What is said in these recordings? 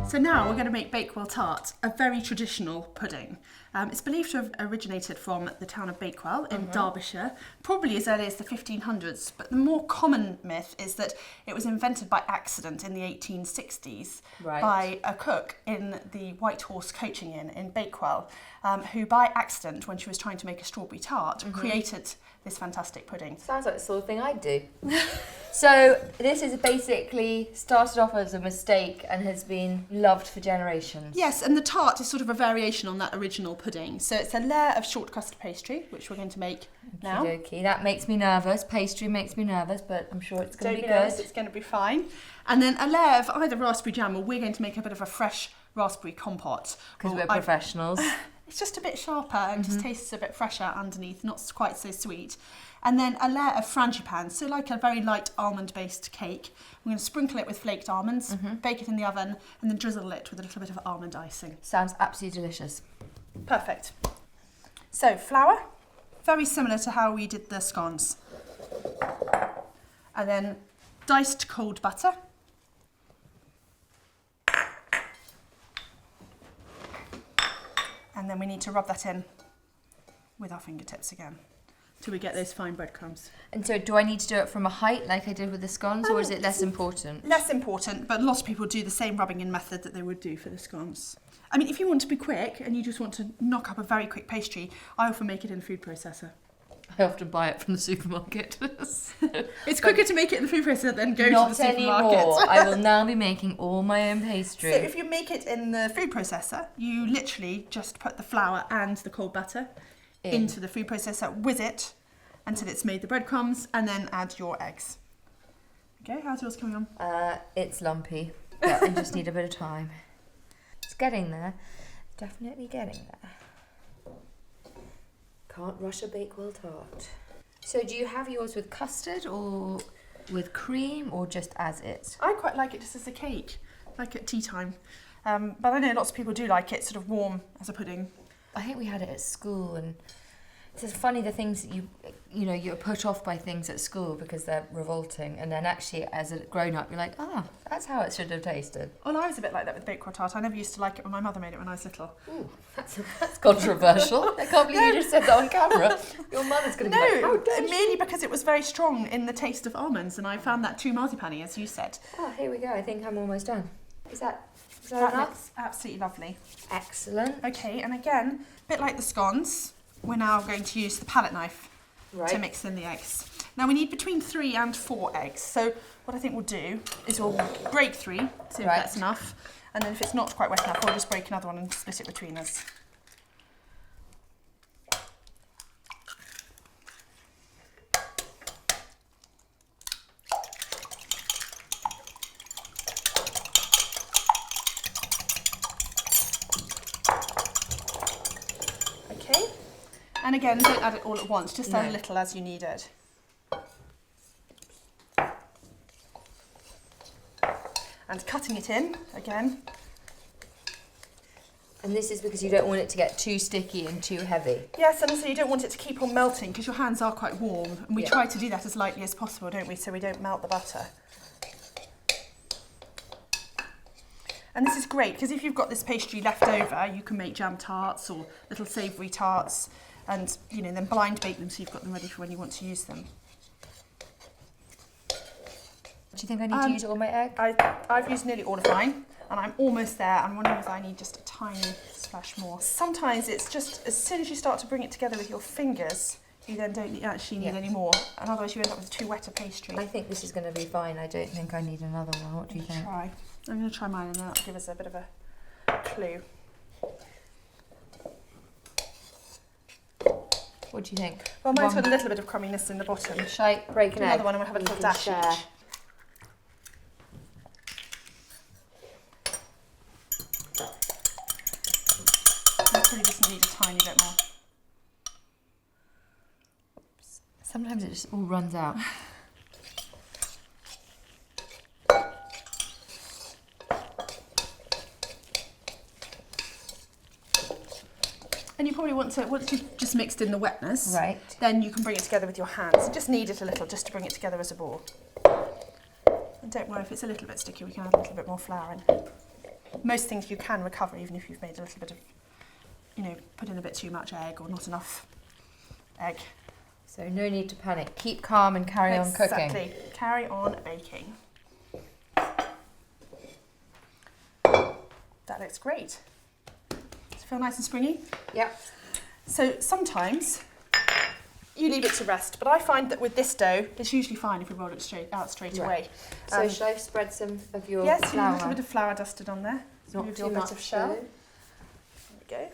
So now we're going to make Bakewell Tart, a very traditional pudding. It's believed to have originated from the town of Bakewell in Derbyshire, probably as early as the 1500s, but the more common myth is that it was invented by accident in the 1860s by a cook in the White Horse Coaching Inn in Bakewell, who by accident, when she was trying to make a strawberry tart, created this fantastic pudding. Sounds like the sort of thing I'd do. So this is basically started off as a mistake and has been loved for generations. Yes, and the tart is sort of a variation on that original pudding. So it's a layer of short crust pastry, which we're going to make now. Okey-dokey. That makes me nervous. Pastry makes me nervous, but I'm sure it's going to be good. Nervous, it's going to be fine. And then a layer of either raspberry jam, or we're going to make a bit of a fresh raspberry compote. Because we're professionals. It's just a bit sharper and just tastes a bit fresher underneath, not quite so sweet. And then a layer of frangipane, so like a very light almond-based cake. We're going to sprinkle it with flaked almonds, bake it in the oven, and then drizzle it with a little bit of almond icing. Sounds absolutely delicious. Perfect. So flour, very similar to how we did the scones. And then diced cold butter. And then we need to rub that in with our fingertips again till we get those fine breadcrumbs. And so do I need to do it from a height like I did with the scones, or is it less important? Less important, but a lot of people do the same rubbing in method that they would do for the scones. I mean, if you want to be quick and you just want to knock up a very quick pastry, I often make it in a food processor. I often buy it from the supermarket. It's quicker to make it in the food processor than go to the supermarket. Not anymore. I will now be making all my own pastry. So if you make it in the food processor, you literally just put the flour and the cold butter into the food processor, whiz it until it's made the breadcrumbs, and then add your eggs. Okay, how's yours coming on? It's lumpy, but I just need a bit of time. It's getting there. Definitely getting there. Can't rush a Bakewell tart. So do you have yours with custard or with cream or just as is? I quite like it just as a cake, like at tea time. But I know lots of people do like it sort of warm as a pudding. I think we had it at school, and it's just funny the things that you're put off by things at school because they're revolting, and then actually as a grown-up you're like, that's how it should have tasted. Well, I was a bit like that with Bakewell tart. I never used to like it when my mother made it when I was little. Ooh, that's controversial. I can't believe you just said that on camera. Your mother's going to be like, how dare you? Merely because it was very strong in the taste of almonds, and I found that too marzipan-y, as you said. Oh, here we go. I think I'm almost done. Is that That enough? looks absolutely lovely. Excellent. Okay, and again, a bit like the scones, we're now going to use the palette knife to mix in the eggs. Now we need between 3 and 4 eggs. So what I think we'll do is we'll break 3, see if that's enough. And then if it's not quite wet enough, we'll just break another one and split it between us. And again, don't add it all at once, just add a little as you need it. And cutting it in, again. And this is because you don't want it to get too sticky and too heavy. Yes, and also you don't want it to keep on melting because your hands are quite warm. And we try to do that as lightly as possible, don't we, so we don't melt the butter. And this is great because if you've got this pastry left over, you can make jam tarts or little savoury tarts. And then blind bake them so you've got them ready for when you want to use them. Do you think I need to use all my egg? I've used nearly all of mine, and I'm almost there. I'm wondering if I need just a tiny splash more. Sometimes it's just as soon as you start to bring it together with your fingers, you then don't actually need any more, and otherwise you end up with too wet a pastry. I think this is going to be fine. I don't think I need another one. What do you think? I'm going to try mine, and then that'll give us a bit of a clue. What do you think? Well, mine's got a little bit of crumminess in the bottom. Shall I break an egg? Another one, and we'll have a little dash each. I probably just need a tiny bit more. Sometimes it just all runs out. And you probably want to, once you've just mixed in the wetness, then you can bring it together with your hands. You just knead it a little just to bring it together as a ball. And don't worry if it's a little bit sticky, we can add a little bit more flour in. most things you can recover even if you've made a little bit of, put in a bit too much egg or not enough egg. So no need to panic. Keep calm and carry on cooking. Exactly. Carry on baking. That looks great. Does it feel nice and springy? Yep. So sometimes you leave it to rest, but I find that with this dough, it's usually fine if we roll it straight away. So should I spread some of your flour? Yes, flour? a little bit of flour dusted on there. Not Move too your much bit of shell. dough. There we go.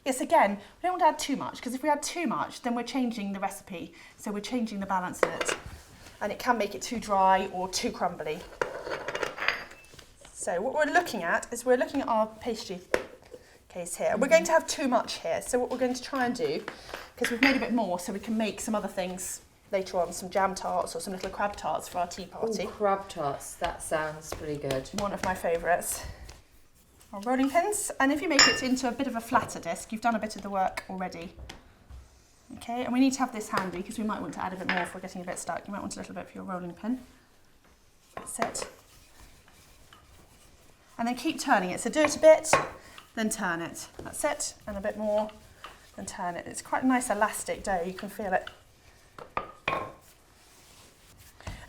Yes, again, we don't want to add too much, because if we add too much, then we're changing the recipe. So we're changing the balance in it. And it can make it too dry or too crumbly. So what we're looking at is we're looking at our pastry case here. We're going to have too much here. So what we're going to try and do, because we've made a bit more, so we can make some other things later on, some jam tarts or some little crab tarts for our tea party. Ooh, crab tarts, that sounds pretty good. One of my favourites. Our rolling pins, and if you make it into a bit of a flatter disc, you've done a bit of the work already. Okay, and we need to have this handy because we might want to add a bit more if we're getting a bit stuck. You might want a little bit for your rolling pin. That's it. And then keep turning it. So do it a bit, then turn it. That's it, and a bit more, then turn it. It's quite a nice elastic dough, you can feel it.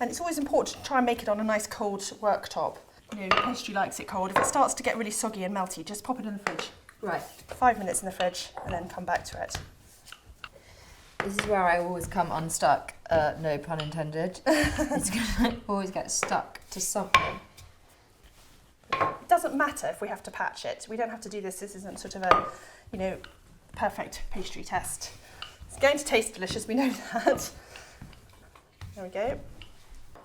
And it's always important to try and make it on a nice cold worktop. Pastry likes it cold. If it starts to get really soggy and melty, just pop it in the fridge. Right. 5 minutes in the fridge and then come back to it. This is where I always come unstuck, no pun intended. It's going to always get stuck to something. It doesn't matter if we have to patch it. We don't have to do this. This isn't sort of a, perfect pastry test. It's going to taste delicious, we know that. There we go.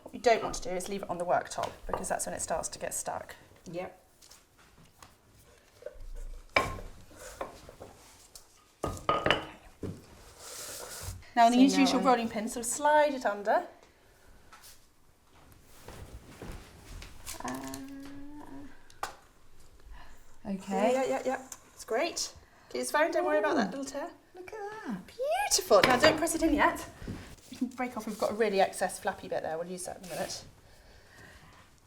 What you don't want to do is leave it on the worktop because that's when it starts to get stuck. Yep. Now you need to use your rolling pin, so slide it under. Okay. Yeah. It's great. Keep this phone, don't worry about that little tear. Look at that. Beautiful. Now don't press it in yet. You can break off, we've got a really excess flappy bit there, we'll use that in a minute.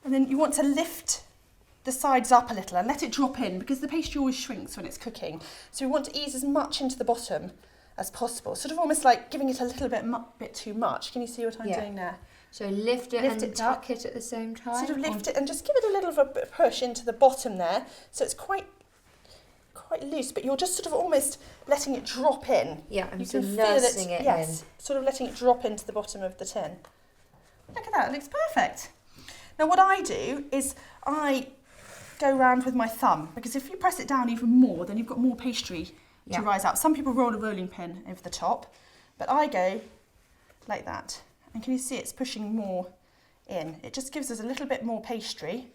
And then you want to lift the sides up a little and let it drop in because the pastry always shrinks when it's cooking. So we want to ease as much into the bottom as possible, sort of almost like giving it a little bit too much. Can you see what I'm doing there? So lift it and tuck it at the same time? Sort of lift it and just give it a little of a push into the bottom there. So it's quite loose, but you're just sort of almost letting it drop in. Yeah, and you so can nursing feel it, it yes, in. sort of letting it drop into the bottom of the tin. Look at that, it looks perfect. Now what I do is I go round with my thumb, because if you press it down even more, then you've got more pastry to rise up. Some people roll a rolling pin over the top, but I go like that. And can you see it's pushing more in? It just gives us a little bit more pastry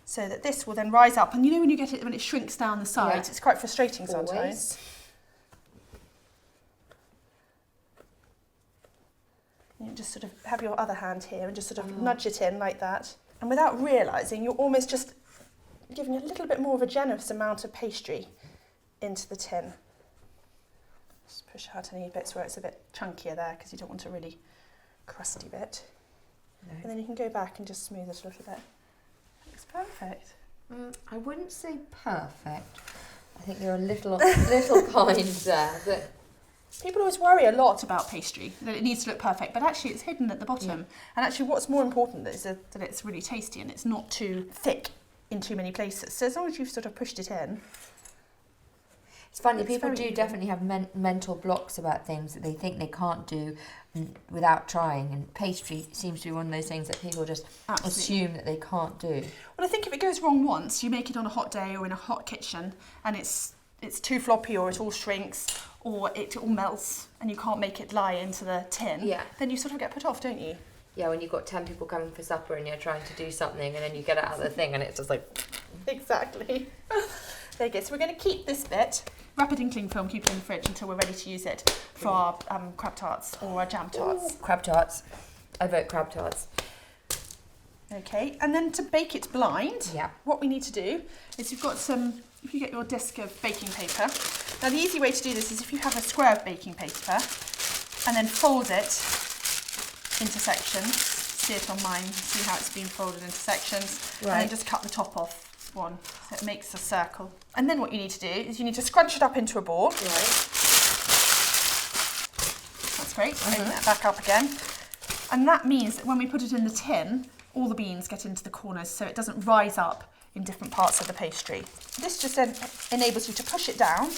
so that this will then rise up. And you know when you get it, when it shrinks down the sides, it's quite frustrating sometimes. You just sort of have your other hand here and just sort of nudge it in like that. And without realising, you're almost just giving a little bit more of a generous amount of pastry into the tin. Just push out any bits where it's a bit chunkier there because you don't want a really crusty bit. No. And then you can go back and just smooth it a little bit. Looks perfect. I wouldn't say perfect. I think you're a little kind there, but people always worry a lot about pastry, that it needs to look perfect, but actually it's hidden at the bottom. Yeah. And actually what's more important is that it's really tasty and it's not too thick in too many places. So as long as you've sort of pushed it in. It's funny, people do definitely have mental blocks about things that they think they can't do without trying, and pastry seems to be one of those things that people just assume that they can't do. Well, I think if it goes wrong once, you make it on a hot day or in a hot kitchen, and it's too floppy or it all shrinks or it all melts and you can't make it lie into the tin, then you sort of get put off, don't you? Yeah, when you've got 10 people coming for supper and you're trying to do something and then you get it out of the thing and it's just like... Exactly. There you go. So we're going to keep this bit, wrap it in cling film, keep it in the fridge until we're ready to use it for our crab tarts or our jam tarts. Ooh, crab tarts. I vote crab tarts. Okay, and then to bake it blind, what we need to do is if you get your disc of baking paper. Now the easy way to do this is if you have a square of baking paper and then fold it into sections, see it on mine. See how it's been folded into sections. Right. And then just cut the top off one so it makes a circle. And then what you need to do is you need to scrunch it up into a ball. Right. That's great. Open that back up again. And that means that when we put it in the tin, all the beans get into the corners so it doesn't rise up in different parts of the pastry. This just then enables you to push it down.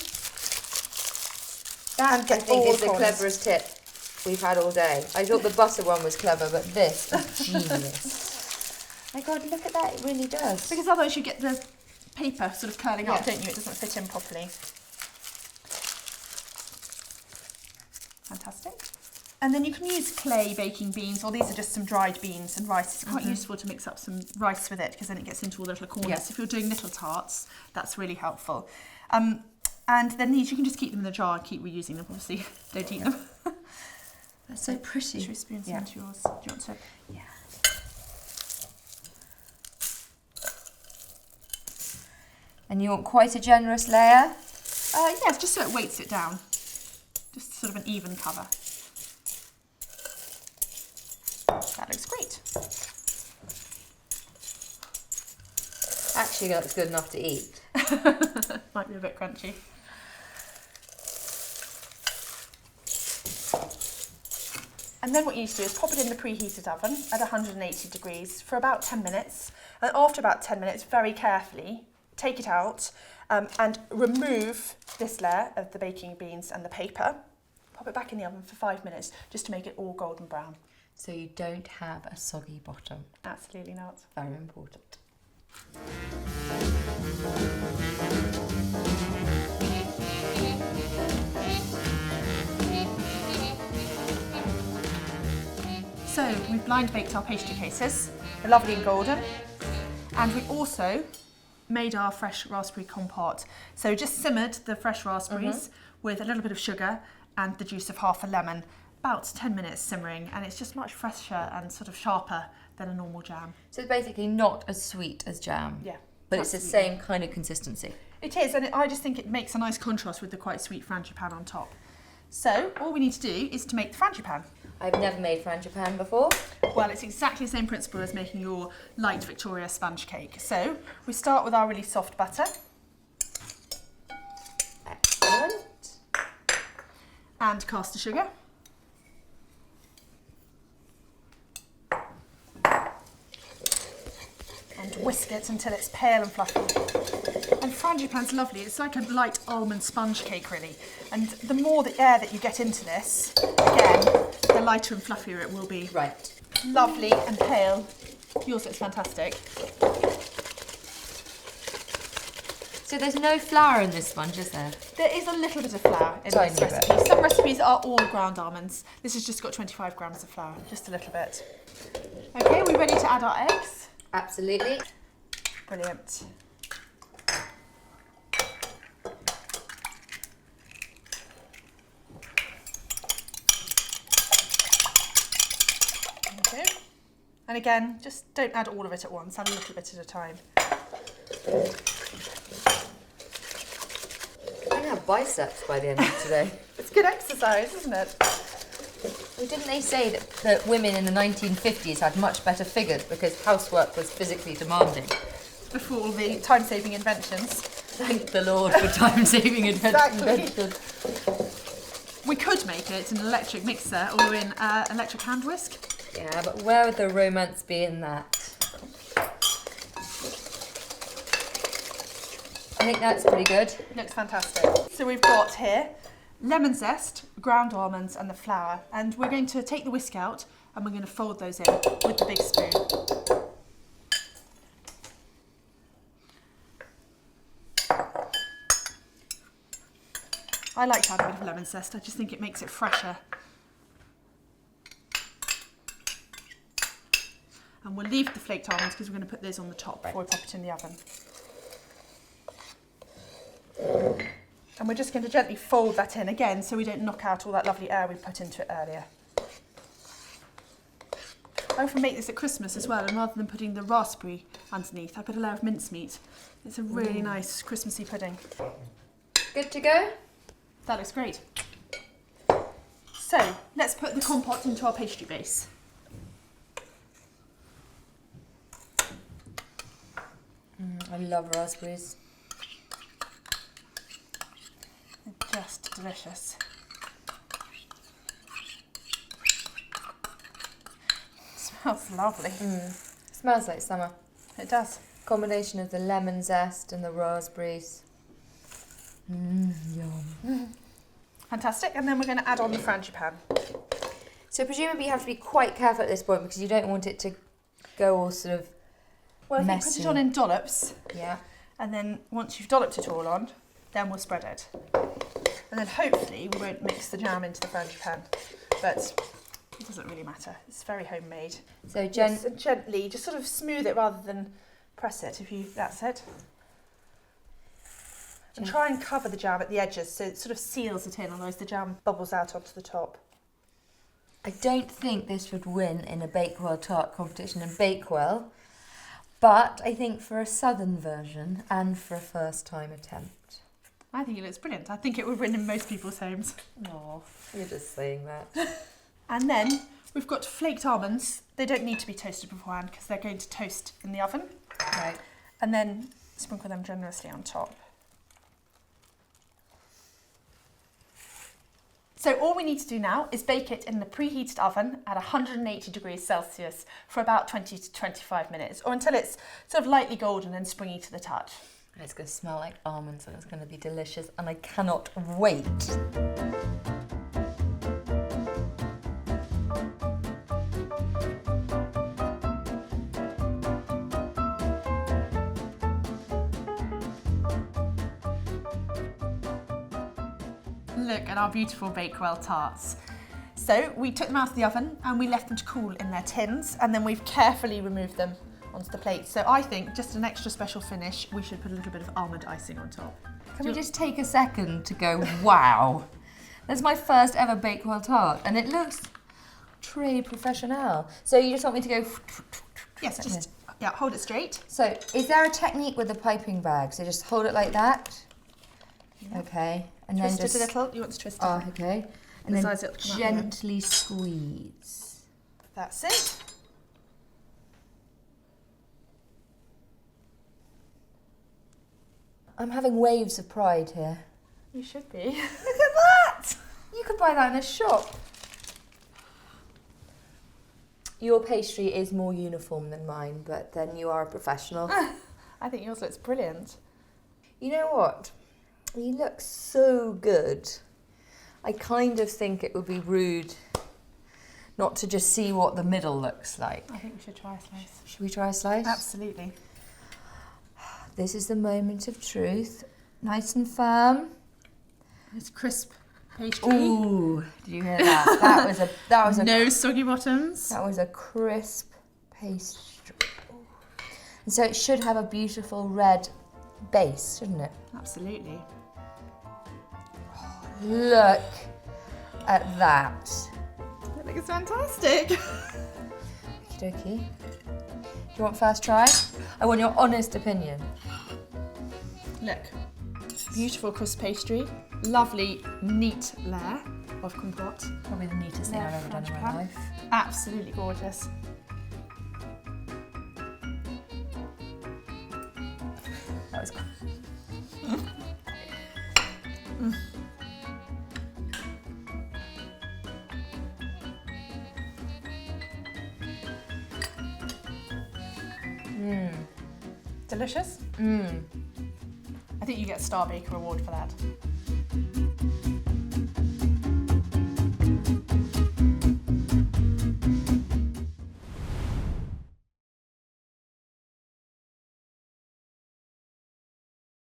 That, and get I think, all is the cleverest tip we've had all day. I thought the butter one was clever, but this is genius. My God, look at that, it really does. Because otherwise you get the paper sort of curling up, Yeah. don't you? It doesn't fit in properly. Fantastic. And then you can use clay baking beans, or these are just some dried beans and rice. It's quite useful to mix up some rice with it because then it gets into all the little corners. Yeah. If you're doing little tarts, that's really helpful. And then these, you can just keep them in the jar and keep reusing them, obviously. Don't eat them. That's so pretty. Should we spoon some into yours? Do you want to? Yeah. And you want quite a generous layer? Yes, just so it weights it down. Just sort of an even cover. That looks great. Actually, that's good enough to eat. Might be a bit crunchy. And then what you need to do is pop it in the preheated oven at 180 degrees for about 10 minutes. And after about 10 minutes, very carefully, take it out and remove this layer of the baking beans and the paper. Pop it back in the oven for 5 minutes just to make it all golden brown. So you don't have a soggy bottom. Absolutely not. Very important. So we've blind baked our pastry cases. They're lovely and golden. And we also made our fresh raspberry compote. So just simmered the fresh raspberries with a little bit of sugar and the juice of half a lemon. About 10 minutes simmering, and it's just much fresher and sort of sharper than a normal jam. So it's basically not as sweet as jam. Yeah. But it's the same kind of consistency. It is, and I just think it makes a nice contrast with the quite sweet frangipane on top. So all we need to do is to make the frangipane. I've never made frangipane before. Well, it's exactly the same principle as making your light Victoria sponge cake. So we start with our really soft butter. Excellent. And caster sugar. And whisk it until it's pale and fluffy. And frangipane's lovely. It's like a light almond sponge cake, really. And the more the air that you get into this, again, the lighter and fluffier it will be. Right. Lovely and pale. Yours looks fantastic. So there's no flour in this sponge, is there? There is a little bit of flour in Tiny this recipe. bit. Some recipes are all ground almonds. This has just got 25 grams of flour, just a little bit. Okay, are we ready to add our eggs? Absolutely. Brilliant. There we go. And again, just don't add all of it at once, add a little bit at a time. I'm going to have biceps by the end of today. It's good exercise, isn't it? Well, didn't they say that women in the 1950s had much better figures because housework was physically demanding? Before all the time-saving inventions. Thank the Lord for time-saving inventions. We could make it in an electric mixer or in an electric hand whisk. Yeah, but where would the romance be in that? I think that's pretty good. Looks fantastic. So we've got here lemon zest, ground almonds and the flour, and we're going to take the whisk out and we're going to fold those in with the big spoon. I like to add a bit of lemon zest, I just think it makes it fresher. And we'll leave the flaked almonds because we're going to put those on the top before we pop it in the oven. And we're just going to gently fold that in again so we don't knock out all that lovely air we put into it earlier. I often make this at Christmas as well, and rather than putting the raspberry underneath, I put a layer of mincemeat. It's a really nice Christmassy pudding. Good to go? That looks great. So let's put the compote into our pastry base. I love raspberries. They're just delicious. Smells lovely. Smells like summer. It does. Combination of the lemon zest and the raspberries. Yum. Fantastic. And then we're going to add on the frangipane. So presumably you have to be quite careful at this point because you don't want it to go all sort of Well, if you messy. put it on in dollops, Yeah. and then once you've dolloped it all on, then we'll spread it. And then hopefully we won't mix the jam into the frangipane, but it doesn't really matter. It's very homemade. So Just gently, just sort of smooth it rather than press it. That's it. And try and cover the jam at the edges so it sort of seals it in, otherwise the jam bubbles out onto the top. I don't think this would win in a Bakewell tart competition in Bakewell, but I think for a southern version and for a first time attempt. I think it looks brilliant. I think it would win in most people's homes. Oh, you're just saying that. And then we've got flaked almonds. They don't need to be toasted beforehand because they're going to toast in the oven. Right. And then sprinkle them generously on top. So all we need to do now is bake it in the preheated oven at 180 degrees Celsius for about 20 to 25 minutes, or until it's sort of lightly golden and springy to the touch. It's going to smell like almonds and it's going to be delicious and I cannot wait. Look at our beautiful Bakewell tarts. So we took them out of the oven and we left them to cool in their tins, and then we've carefully removed them onto the plate. So I think just an extra special finish, we should put a little bit of almond icing on top. Can we just take a second to go, wow, that's my first ever Bakewell tart and it looks très professionnel. So you just want me to go... Yes, just hold it straight. So is there a technique with the piping bag? So just hold it like that? Yeah. Okay. And Twist then just... it a little. You want to twist it. Oh, okay. And The then size it'll come out the end. gently squeeze. That's it. I'm having waves of pride here. You should be. Look at that! You could buy that in a shop. Your pastry is more uniform than mine, but then you are a professional. I think yours looks brilliant. You know what? You look so good. I kind of think it would be rude not to just see what the middle looks like. I think we should try a slice. Should we try a slice? Absolutely. This is the moment of truth. Nice and firm. It's crisp pastry. Ooh, did you hear that? That was a No soggy bottoms. That was a crisp pastry. And so it should have a beautiful red base, shouldn't it? Absolutely. Look at that. That looks fantastic. Okie dokie. Do you want first try? I want your honest opinion. Look, beautiful crisp pastry, lovely neat layer of compote. Probably the neatest thing I've ever done in my life. Absolutely gorgeous. That was Delicious. Mmm. I think you get a Star Baker award for that.